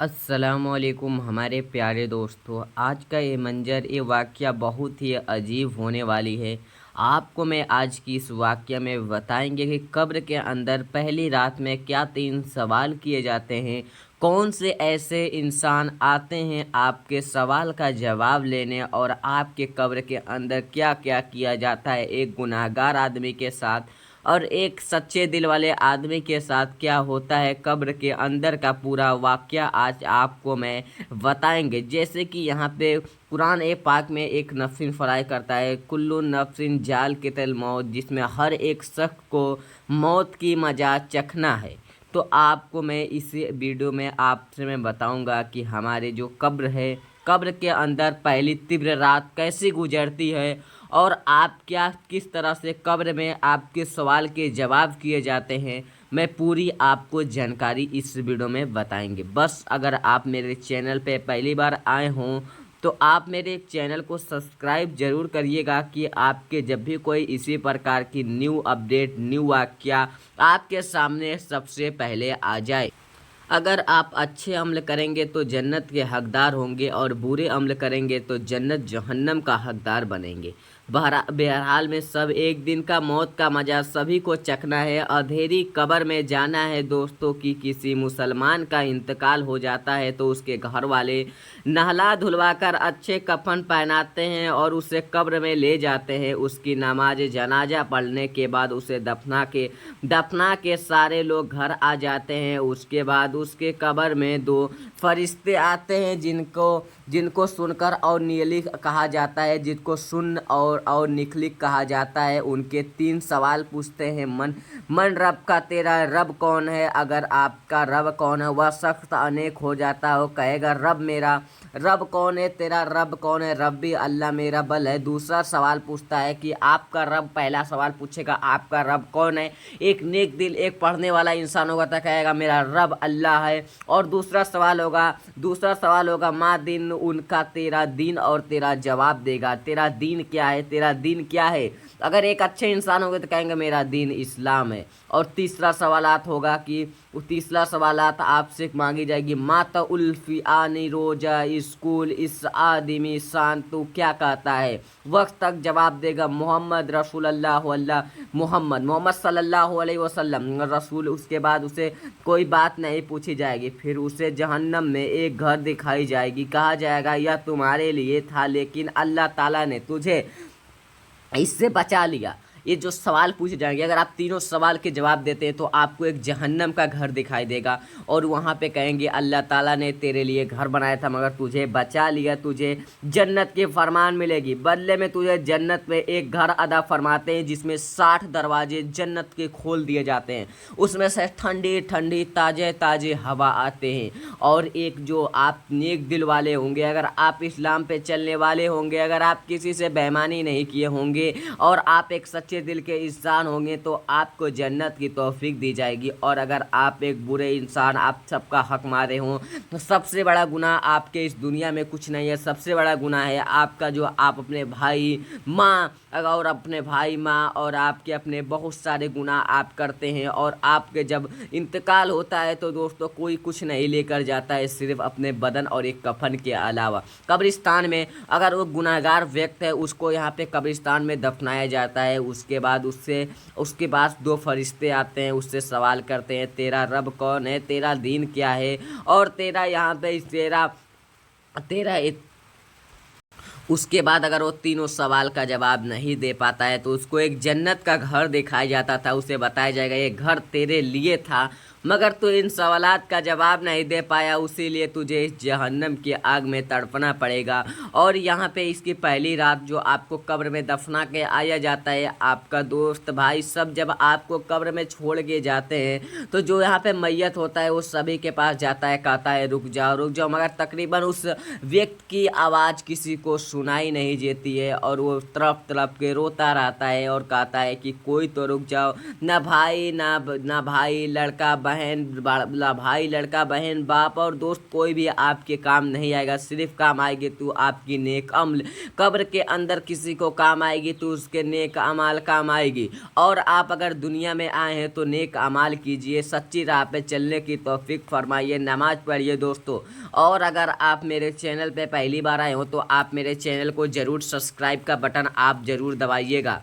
अस्सलामुअलैकुम हमारे प्यारे दोस्तों। आज का ये मंजर ये वाक़या बहुत ही अजीब होने वाली है। आपको मैं आज की इस वाक़या में बताएंगे कि कब्र के अंदर पहली रात में क्या 3 सवाल किए जाते हैं। कौन से ऐसे इंसान आते हैं आपके सवाल का जवाब लेने, और आपके कब्र के अंदर क्या क्या किया जाता है एक गुनाहगार आदमी के साथ, और एक सच्चे दिल वाले आदमी के साथ क्या होता है कब्र के अंदर का पूरा वाक़या आज आपको मैं बताएंगे। जैसे कि यहाँ पे कुरान ए पाक में एक नफ्सिन फराय करता है, कुल्लु नफ्सिन जाल कितल मौत, जिसमें हर एक शख्स को मौत की मजा चखना है। तो आपको मैं इस वीडियो में आपसे मैं बताऊंगा कि हमारे जो कब्र है, कब्र के अंदर पहली तीव्र रात कैसे गुजरती है, और आप क्या किस तरह से कब्र में आपके सवाल के जवाब किए जाते हैं। मैं पूरी आपको जानकारी इस वीडियो में बताएंगे। बस अगर आप मेरे चैनल पे पहली बार आए हों तो आप मेरे चैनल को सब्सक्राइब ज़रूर करिएगा कि आपके जब भी कोई इसी प्रकार की न्यू अपडेट, न्यू वाक़या आपके सामने सबसे पहले आ जाए। अगर आप अच्छे अमल करेंगे तो जन्नत के हकदार होंगे, और बुरे अमल करेंगे तो जन्नत जहन्नम का हकदार बनेंगे। बहरहाल में सब एक दिन का मौत का मज़ा सभी को चखना है। अंधेरी कब्र में जाना है दोस्तों। कि किसी मुसलमान का इंतकाल हो जाता है तो उसके घर वाले नहला धुलवा कर अच्छे कफन पहनाते हैं और उसे कब्र में ले जाते हैं। उसकी नमाज जनाजा पढ़ने के बाद उसे दफना के सारे लोग घर आ जाते हैं। उसके बाद उसके कब्र में 2 फरिश्ते आते हैं, जिनको जिनको सुनकर और नियलिक कहा जाता है, जिनको सुन और निखलिक कहा जाता है। उनके 3 सवाल पूछते हैं। मन रब का, तेरा रब कौन है? अगर आपका रब कौन है वह सख्त अनेक हो जाता हो, कहेगा रब मेरा रब कौन है, तेरा रब कौन है? रब्बी अल्लाह मेरा बल है। दूसरा सवाल पूछता है कि आपका रब, पहला सवाल पूछेगा आपका रब कौन है। एक नेक दिल, एक पढ़ने वाला इंसान होगा तो कहेगा मेरा रब अल्लाह है। और दूसरा सवाल होगा माँ दिन उनका, तेरा दीन, और तेरा जवाब देगा तेरा दीन क्या है, तेरा दीन क्या है। अगर एक अच्छे इंसान होंगे तो कहेंगे मेरा दीन इस्लाम है। और तीसरा सवालात आपसे मांगी जाएगी माता उल्फी आनी रोजा स्कूल इस आदमी शान तू क्या कहता है। वक्त तक जवाब देगा मोहम्मद रसूल अल्लाह मोहम्मद सल्लल्लाहु अलैहि वसल्लम रसूल। उसके बाद उसे कोई बात नहीं पूछी जाएगी। फिर उसे जहन्नम में एक घर दिखाई जाएगी। कहा जाएगा यह तुम्हारे लिए था, लेकिन अल्लाह ताला ने तुझे इससे बचा लिया। ये जो सवाल पूछे जाएंगे, अगर आप तीनों सवाल के जवाब देते हैं तो आपको एक जहन्नम का घर दिखाई देगा। और वहाँ पे कहेंगे अल्लाह ताला ने तेरे लिए घर बनाया था मगर तुझे बचा लिया, तुझे जन्नत की फरमान मिलेगी। बदले में तुझे जन्नत में एक घर अदा फरमाते हैं जिसमें 60 दरवाजे जन्नत के खोल दिए जाते हैं। उसमें से ठंडी ठंडी ताज़े ताज़े हवा आते हैं। और एक जो आप नेक दिल वाले होंगे, अगर आप इस्लाम पे चलने वाले होंगे, अगर आप किसी से बेईमानी नहीं किए होंगे, और आप एक सच्चे दिल के इंसान होंगे तो आपको जन्नत की तौफीक दी जाएगी। और अगर आप एक बुरे इंसान, आप सबका हक मारे हों, तो सबसे बड़ा गुनाह आपके इस दुनिया में कुछ नहीं है। सबसे बड़ा गुनाह है आपका जो आप अपने भाई माँ और आपके अपने बहुत सारे गुनाह आप करते हैं। और आपके जब इंतकाल होता है तो दोस्तों कोई कुछ नहीं लेकर जाता है, सिर्फ अपने बदन और एक कफन के अलावा। कब्रिस्तान में अगर वो गुनाहगार व्यक्ति है उसको यहाँ पे कब्रिस्तान में दफनाया जाता है। उसके बाद 2 फरिश्ते आते हैं, उससे सवाल करते हैं तेरा रब कौन है, तेरा दीन क्या है, और तेरा यहाँ पे तेरा तेरा उसके बाद अगर वो तीनों सवाल का जवाब नहीं दे पाता है तो उसको एक जन्नत का घर दिखाया जाता था। उसे बताया जाएगा ये घर तेरे लिए था, मगर तू इन सवालात का जवाब नहीं दे पाया, उसीलिए तुझे इस जहन्नम की आग में तड़पना पड़ेगा। और यहाँ पे इसकी पहली रात जो आपको कब्र में दफना के आया जाता है, आपका दोस्त भाई सब जब आपको कब्र में छोड़ के जाते हैं तो जो यहाँ पे मैयत होता है वो सभी के पास जाता है, कहता है रुक जाओ, मगर तकरीबन उस व्यक्ति की आवाज़ किसी को सुनाई नहीं देती है। और वो तड़प तड़प के रोता रहता है और कहता है कि कोई तो रुक जाओ, ना भाई, लड़का बहन, बड़ा भाई, लड़का, बहन, बाप और दोस्त कोई भी आपके काम नहीं आएगा। सिर्फ काम आएगी तो आपकी नेक अमल। कब्र के अंदर किसी को काम आएगी तो उसके नेक अमाल काम आएगी। और आप अगर दुनिया में आए हैं तो नेक अमाल कीजिए, सच्ची राह पे चलने की तौफीक फरमाइए, नमाज पढ़िए दोस्तों। और अगर आप मेरे चैनल पे पहली बार आए हो तो आप मेरे चैनल को ज़रूर सब्सक्राइब का बटन आप ज़रूर दबाइएगा।